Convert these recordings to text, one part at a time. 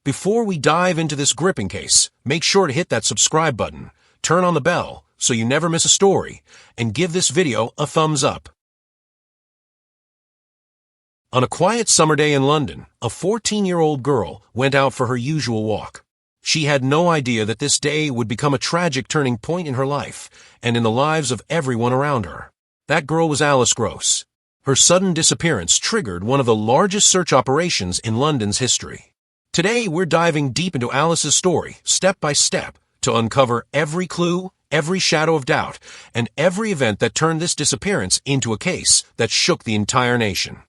Before we dive into this gripping case, make sure to hit that subscribe button, turn on the bell so you never miss a story, and give this video a thumbs up. On a quiet summer day in London, a 14-year-old girl went out for her usual walk. She had no idea that this day would become a tragic turning point in her life and in the lives of everyone around her. That girl was Alice Gross. Her sudden disappearance triggered one of the largest search operations in London's history. Today, we're diving deep into Alice's story, step by step, to uncover every clue, every shadow of doubt, and every event that turned this disappearance into a case that shook the entire nation.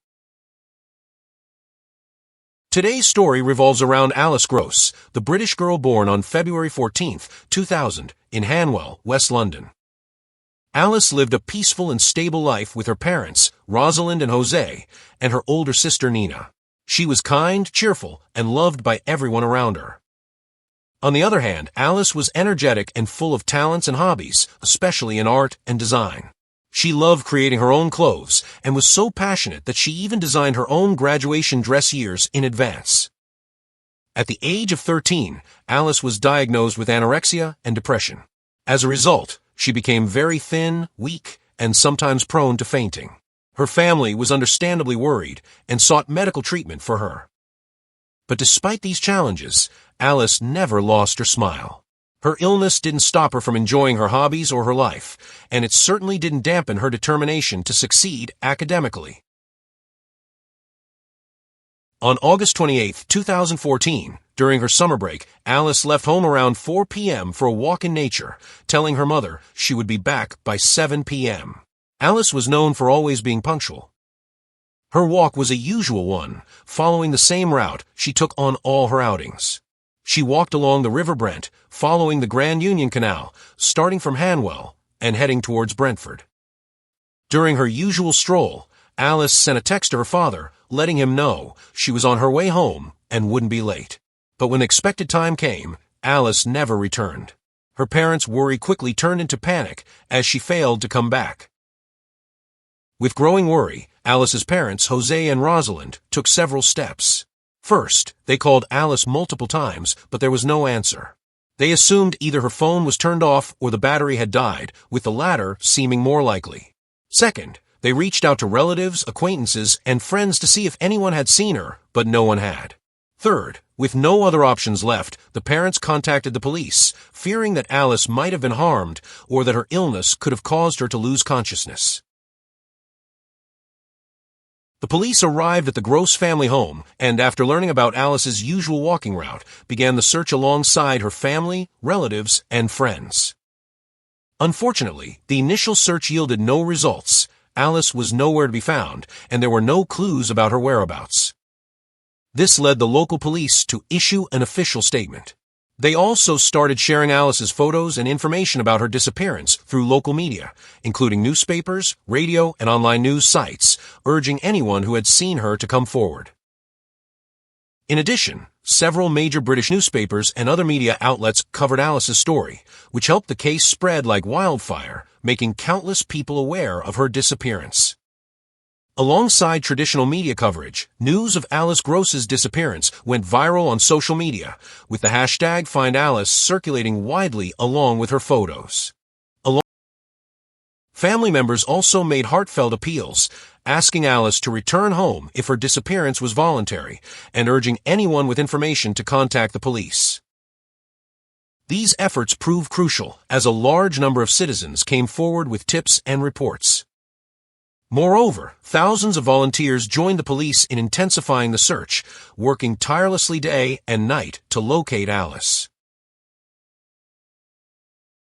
Today's story revolves around Alice Gross, the British girl born on February 14, 2000, in Hanwell, West London. Alice lived a peaceful and stable life with her parents, Rosalind and Jose, and her older sister Nina. She was kind, cheerful, and loved by everyone around her. On the other hand, Alice was energetic and full of talents and hobbies, especially in art and design. She loved creating her own clothes and was so passionate that she even designed her own graduation dress years in advance. At the age of 13, Alice was diagnosed with anorexia and depression. As a result, she became very thin, weak, and sometimes prone to fainting. Her family was understandably worried and sought medical treatment for her. But despite these challenges, Alice never lost her smile. Her illness didn't stop her from enjoying her hobbies or her life, and it certainly didn't dampen her determination to succeed academically. On August 28, 2014, during her summer break, Alice left home around 4 p.m. for a walk in nature, telling her mother she would be back by 7 p.m. Alice was known for always being punctual. Her walk was a usual one, following the same route she took on all her outings. She walked along the River Brent, following the Grand Union Canal, starting from Hanwell and heading towards Brentford. During her usual stroll, Alice sent a text to her father, letting him know she was on her way home and wouldn't be late. But when the expected time came, Alice never returned. Her parents' worry quickly turned into panic as she failed to come back. With growing worry, Alice's parents, Jose and Rosalind, took several steps. First, they called Alice multiple times, but there was no answer. They assumed either her phone was turned off or the battery had died, with the latter seeming more likely. Second, they reached out to relatives, acquaintances, and friends to see if anyone had seen her, but no one had. Third, with no other options left, the parents contacted the police, fearing that Alice might have been harmed or that her illness could have caused her to lose consciousness. The police arrived at the Gross family home and, after learning about Alice's usual walking route, began the search alongside her family, relatives, and friends. Unfortunately, the initial search yielded no results. Alice was nowhere to be found, and there were no clues about her whereabouts. This led the local police to issue an official statement. They also started sharing Alice's photos and information about her disappearance through local media, including newspapers, radio, and online news sites, urging anyone who had seen her to come forward. In addition, several major British newspapers and other media outlets covered Alice's story, which helped the case spread like wildfire, making countless people aware of her disappearance. Alongside traditional media coverage, news of Alice Gross's disappearance went viral on social media, with the hashtag #FindAlice circulating widely along with her photos. Family members also made heartfelt appeals, asking Alice to return home if her disappearance was voluntary, and urging anyone with information to contact the police. These efforts proved crucial, as a large number of citizens came forward with tips and reports. Moreover, thousands of volunteers joined the police in intensifying the search, working tirelessly day and night to locate Alice.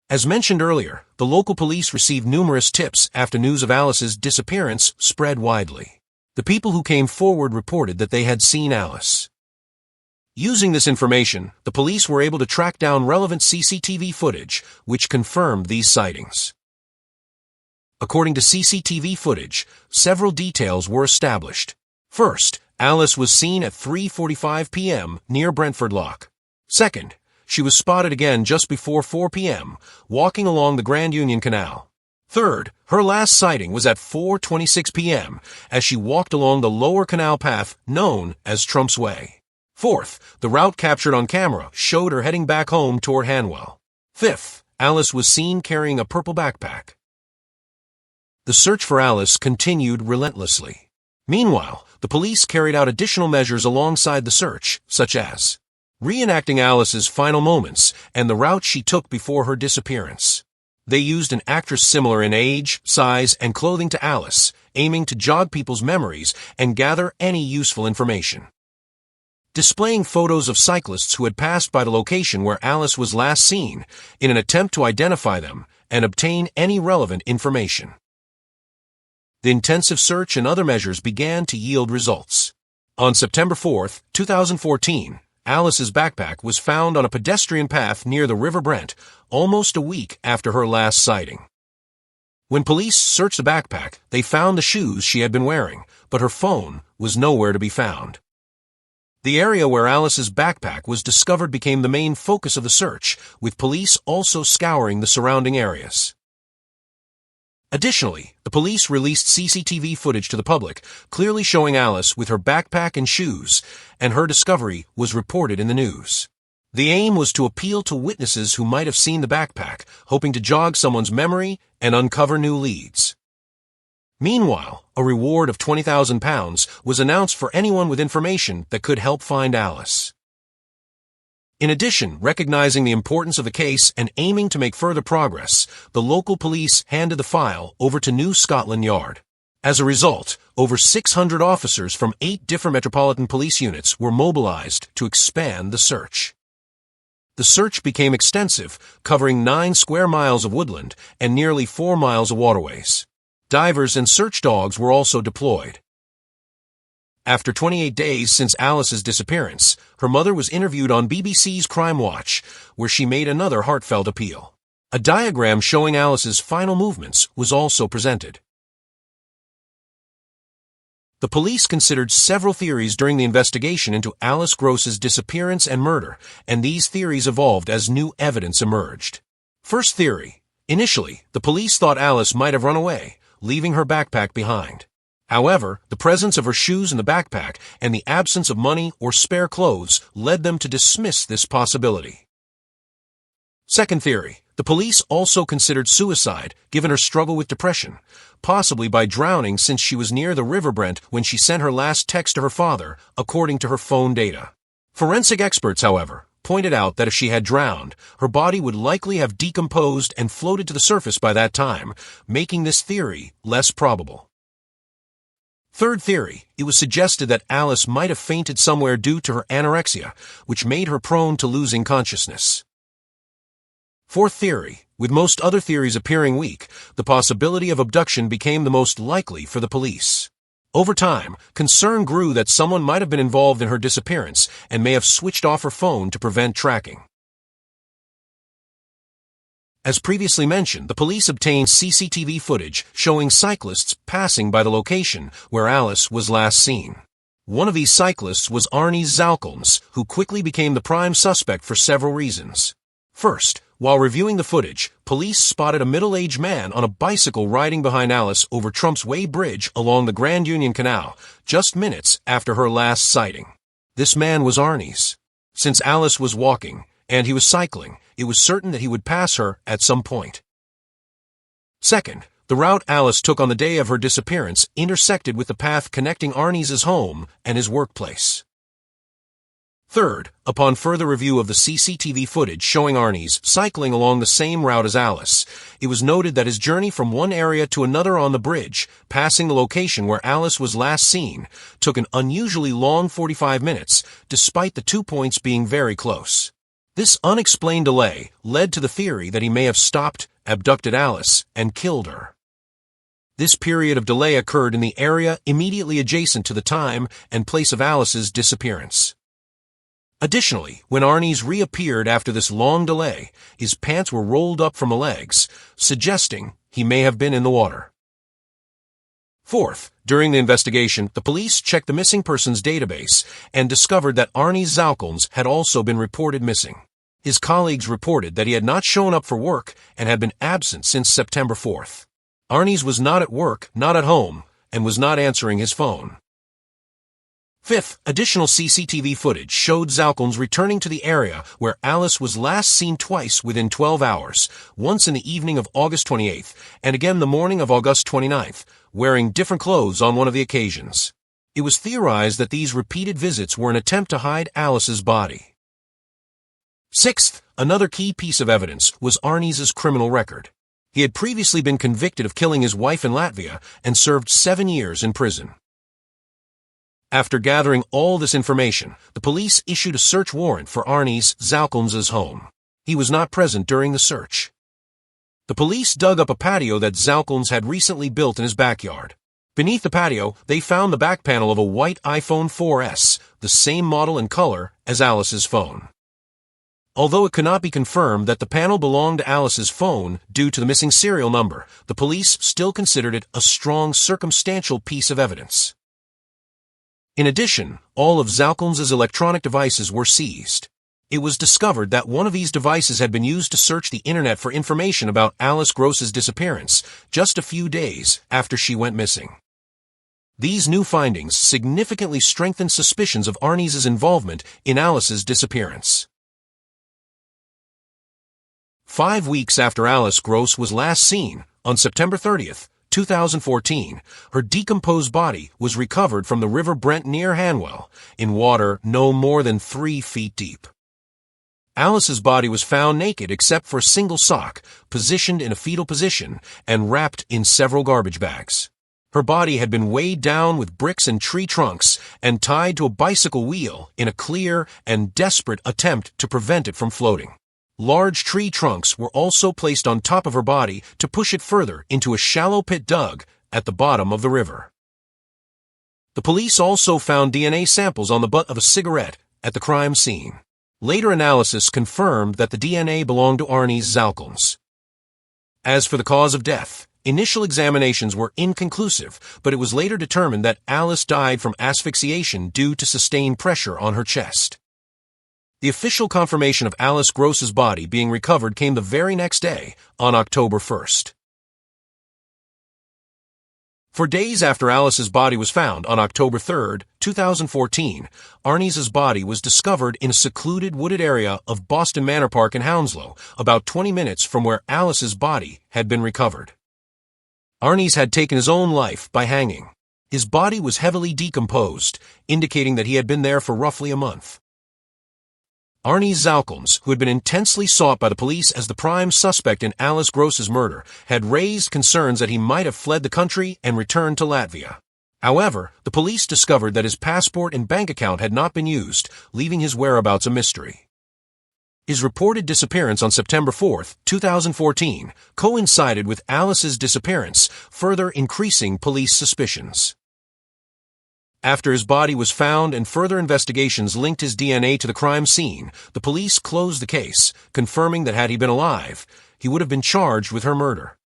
As mentioned earlier, the local police received numerous tips after news of Alice's disappearance spread widely. The people who came forward reported that they had seen Alice. Using this information, the police were able to track down relevant CCTV footage, which confirmed these sightings. According to CCTV footage, several details were established. First, Alice was seen at 3:45 p.m. near Brentford Lock. Second, she was spotted again just before 4 p.m., walking along the Grand Union Canal. Third, her last sighting was at 4:26 p.m. as she walked along the lower canal path known as Trump's Way. Fourth, the route captured on camera showed her heading back home toward Hanwell. Fifth, Alice was seen carrying a purple backpack. The search for Alice continued relentlessly. Meanwhile, the police carried out additional measures alongside the search, such as reenacting Alice's final moments and the route she took before her disappearance. They used an actress similar in age, size, and clothing to Alice, aiming to jog people's memories and gather any useful information. Displaying photos of cyclists who had passed by the location where Alice was last seen, in an attempt to identify them and obtain any relevant information. The intensive search and other measures began to yield results. On September 4, 2014, Alice's backpack was found on a pedestrian path near the River Brent, almost a week after her last sighting. When police searched the backpack, they found the shoes she had been wearing, but her phone was nowhere to be found. The area where Alice's backpack was discovered became the main focus of the search, with police also scouring the surrounding areas. Additionally, the police released CCTV footage to the public, clearly showing Alice with her backpack and shoes, and her discovery was reported in the news. The aim was to appeal to witnesses who might have seen the backpack, hoping to jog someone's memory and uncover new leads. Meanwhile, a reward of £20,000 was announced for anyone with information that could help find Alice. In addition, recognizing the importance of the case and aiming to make further progress, the local police handed the file over to New Scotland Yard. As a result, over 600 officers from 8 different metropolitan police units were mobilized to expand the search. The search became extensive, covering 9 square miles of woodland and nearly 4 miles of waterways. Divers and search dogs were also deployed. After 28 days since Alice's disappearance, her mother was interviewed on BBC's Crime Watch, where she made another heartfelt appeal. A diagram showing Alice's final movements was also presented. The police considered several theories during the investigation into Alice Gross's disappearance and murder, and these theories evolved as new evidence emerged. First theory. Initially, the police thought Alice might have run away, leaving her backpack behind. However, the presence of her shoes in the backpack and the absence of money or spare clothes led them to dismiss this possibility. Second theory. The police also considered suicide, given her struggle with depression, possibly by drowning since she was near the River Brent when she sent her last text to her father, according to her phone data. Forensic experts, however, pointed out that if she had drowned, her body would likely have decomposed and floated to the surface by that time, making this theory less probable. Third theory, it was suggested that Alice might have fainted somewhere due to her anorexia, which made her prone to losing consciousness. Fourth theory, with most other theories appearing weak, the possibility of abduction became the most likely for the police. Over time, concern grew that someone might have been involved in her disappearance and may have switched off her phone to prevent tracking. As previously mentioned, the police obtained CCTV footage showing cyclists passing by the location where Alice was last seen. One of these cyclists was Arnie Zalkums, who quickly became the prime suspect for several reasons. First, while reviewing the footage, police spotted a middle-aged man on a bicycle riding behind Alice over Trump's Way Bridge along the Grand Union Canal, just minutes after her last sighting. This man was Arnie's. Since Alice was walking, and he was cycling, it was certain that he would pass her at some point. Second, the route Alice took on the day of her disappearance intersected with the path connecting Arnie's home and his workplace. Third, upon further review of the CCTV footage showing Arnie's cycling along the same route as Alice, it was noted that his journey from one area to another on the bridge, passing the location where Alice was last seen, took an unusually long 45 minutes, despite the 2 points being very close. This unexplained delay led to the theory that he may have stopped, abducted Alice, and killed her. This period of delay occurred in the area immediately adjacent to the time and place of Alice's disappearance. Additionally, when Arnie's reappeared after this long delay, his pants were rolled up from the legs, suggesting he may have been in the water. Fourth, during the investigation, the police checked the missing persons database and discovered that Arnie Zalkums had also been reported missing. His colleagues reported that he had not shown up for work and had been absent since September 4th. Arnie's was not at work, not at home, and was not answering his phone. Fifth, additional CCTV footage showed Zalkons returning to the area where Alice was last seen twice within 12 hours, once in the evening of August 28th and again the morning of August 29th, wearing different clothes on one of the occasions. It was theorized that these repeated visits were an attempt to hide Alice's body. Sixth, another key piece of evidence was Arni's criminal record. He had previously been convicted of killing his wife in Latvia and served 7 years in prison. After gathering all this information, the police issued a search warrant for Arni's Zalkons' home. He was not present during the search. The police dug up a patio that Zalkons had recently built in his backyard. Beneath the patio, they found the back panel of a white iPhone 4S, the same model and color as Alice's phone. Although it could not be confirmed that the panel belonged to Alice's phone due to the missing serial number, the police still considered it a strong circumstantial piece of evidence. In addition, all of Zalkons' electronic devices were seized. It was discovered that one of these devices had been used to search the internet for information about Alice Gross's disappearance just a few days after she went missing. These new findings significantly strengthened suspicions of Arni's involvement in Alice's disappearance. 5 weeks after Alice Gross was last seen, on September 30th, 2014, her decomposed body was recovered from the River Brent near Hanwell, in water no more than 3 feet deep. Alice's body was found naked except for a single sock, positioned in a fetal position, and wrapped in several garbage bags. Her body had been weighed down with bricks and tree trunks and tied to a bicycle wheel in a clear and desperate attempt to prevent it from floating. Large tree trunks were also placed on top of her body to push it further into a shallow pit dug at the bottom of the river. The police also found DNA samples on the butt of a cigarette at the crime scene. Later analysis confirmed that the DNA belonged to Arni's Zalkons. As for the cause of death, initial examinations were inconclusive, but it was later determined that Alice died from asphyxiation due to sustained pressure on her chest. The official confirmation of Alice Gross's body being recovered came the very next day, on October 1st. For days after Alice's body was found, on October 3rd, 2014, Arni's body was discovered in a secluded wooded area of Boston Manor Park in Hounslow, about 20 minutes from where Alice's body had been recovered. Arni's had taken his own life by hanging. His body was heavily decomposed, indicating that he had been there for roughly a month. Arni's Zalkons, who had been intensely sought by the police as the prime suspect in Alice Gross's murder, had raised concerns that he might have fled the country and returned to Latvia. However, the police discovered that his passport and bank account had not been used, leaving his whereabouts a mystery. His reported disappearance on September 4, 2014, coincided with Alice's disappearance, further increasing police suspicions. After his body was found and further investigations linked his DNA to the crime scene, the police closed the case, confirming that had he been alive, he would have been charged with her murder.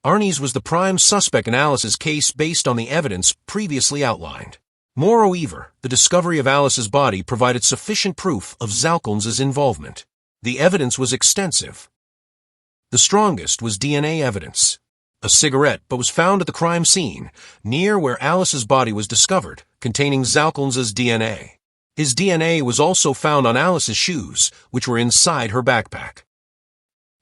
Arni's was the prime suspect in Alice's case based on the evidence previously outlined. Moreover, the discovery of Alice's body provided sufficient proof of Zalkons' involvement. The evidence was extensive. The strongest was DNA evidence. A cigarette was found at the crime scene, near where Alice's body was discovered, containing Zalkons' DNA. His DNA was also found on Alice's shoes, which were inside her backpack.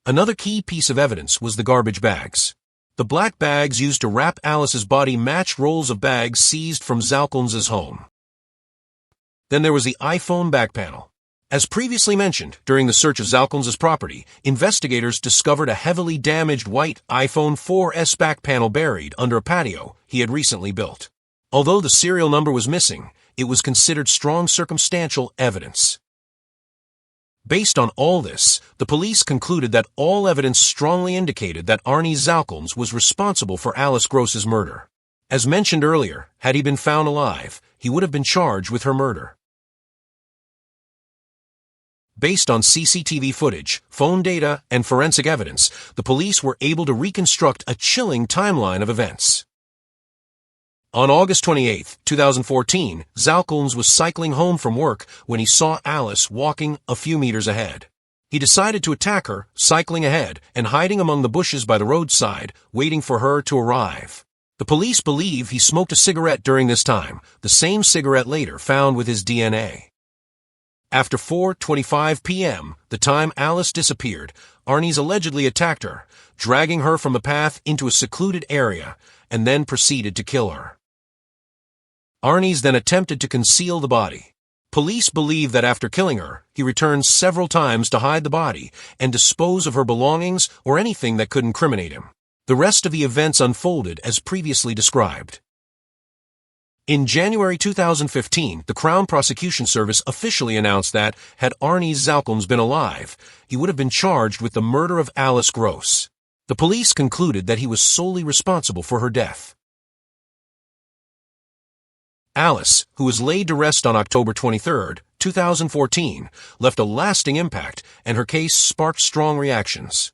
Another key piece of evidence was the garbage bags. The black bags used to wrap Alice's body matched rolls of bags seized from Zalkons' home. Then there was the iPhone back panel. As previously mentioned, during the search of Zalkons' property, investigators discovered a heavily damaged white iPhone 4S back panel buried under a patio he had recently built. Although the serial number was missing, it was considered strong circumstantial evidence. Based on all this, the police concluded that all evidence strongly indicated that Arni Zalkons was responsible for Alice Gross's murder. As mentioned earlier, had he been found alive, he would have been charged with her murder. Based on CCTV footage, phone data, and forensic evidence, the police were able to reconstruct a chilling timeline of events. On August 28, 2014, Zalkons was cycling home from work when he saw Alice walking a few meters ahead. He decided to attack her, cycling ahead and hiding among the bushes by the roadside, waiting for her to arrive. The police believe he smoked a cigarette during this time, the same cigarette later found with his DNA. After 4:25 p.m., the time Alice disappeared, Arnie's allegedly attacked her, dragging her from the path into a secluded area, and then proceeded to kill her. Arnie's then attempted to conceal the body. Police believe that after killing her, he returned several times to hide the body and dispose of her belongings or anything that could incriminate him. The rest of the events unfolded as previously described. In January 2015, the Crown Prosecution Service officially announced that, had Arnie Zalkums been alive, he would have been charged with the murder of Alice Gross. The police concluded that he was solely responsible for her death. Alice, who was laid to rest on October 23, 2014, left a lasting impact, and her case sparked strong reactions.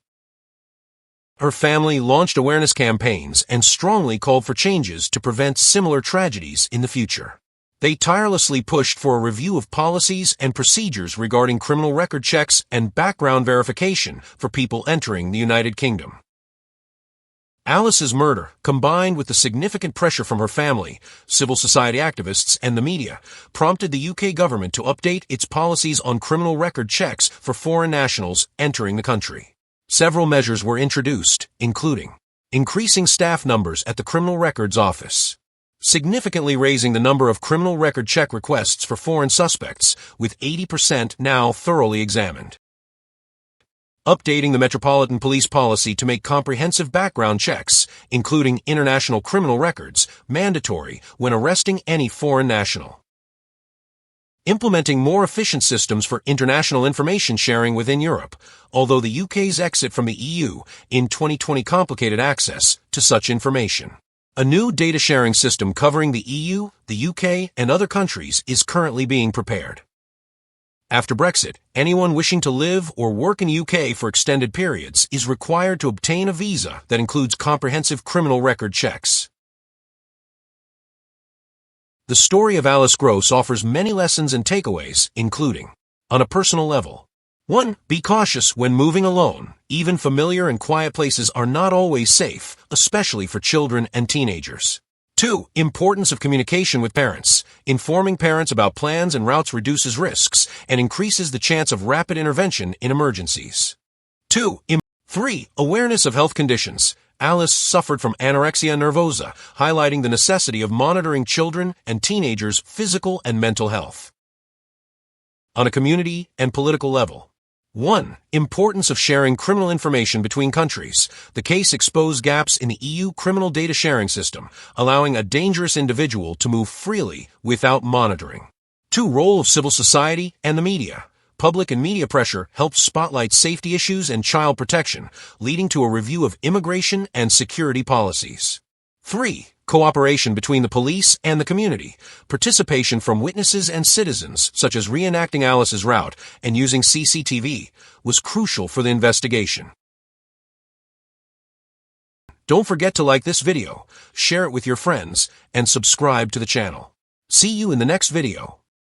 Her family launched awareness campaigns and strongly called for changes to prevent similar tragedies in the future. They tirelessly pushed for a review of policies and procedures regarding criminal record checks and background verification for people entering the United Kingdom. Alice's murder, combined with the significant pressure from her family, civil society activists, and the media, prompted the UK government to update its policies on criminal record checks for foreign nationals entering the country. Several measures were introduced, including increasing staff numbers at the Criminal Records Office, significantly raising the number of criminal record check requests for foreign suspects, with 80% now thoroughly examined, updating the Metropolitan Police policy to make comprehensive background checks, including international criminal records, mandatory when arresting any foreign national, implementing more efficient systems for international information sharing within Europe, although the UK's exit from the EU in 2020 complicated access to such information. A new data sharing system covering the EU, the UK, and other countries is currently being prepared. After Brexit, anyone wishing to live or work in the UK for extended periods is required to obtain a visa that includes comprehensive criminal record checks. The story of Alice Gross offers many lessons and takeaways, including, on a personal level, 1. Be cautious when moving alone. Even familiar and quiet places are not always safe, especially for children and teenagers. 2. Importance of communication with parents. Informing parents about plans and routes reduces risks and increases the chance of rapid intervention in emergencies. 3. Awareness of health conditions. Alice suffered from anorexia nervosa, highlighting the necessity of monitoring children and teenagers' physical and mental health. On a community and political level. 1. Importance of sharing criminal information between countries. The case exposed gaps in the EU criminal data sharing system, allowing a dangerous individual to move freely without monitoring. 2. Role of civil society and the media. Public and media pressure helped spotlight safety issues and child protection, leading to a review of immigration and security policies. 3. Cooperation between the police and the community. Participation from witnesses and citizens, such as reenacting Alice's route and using CCTV, was crucial for the investigation. Don't forget to like this video, share it with your friends, and subscribe to the channel. See you in the next video.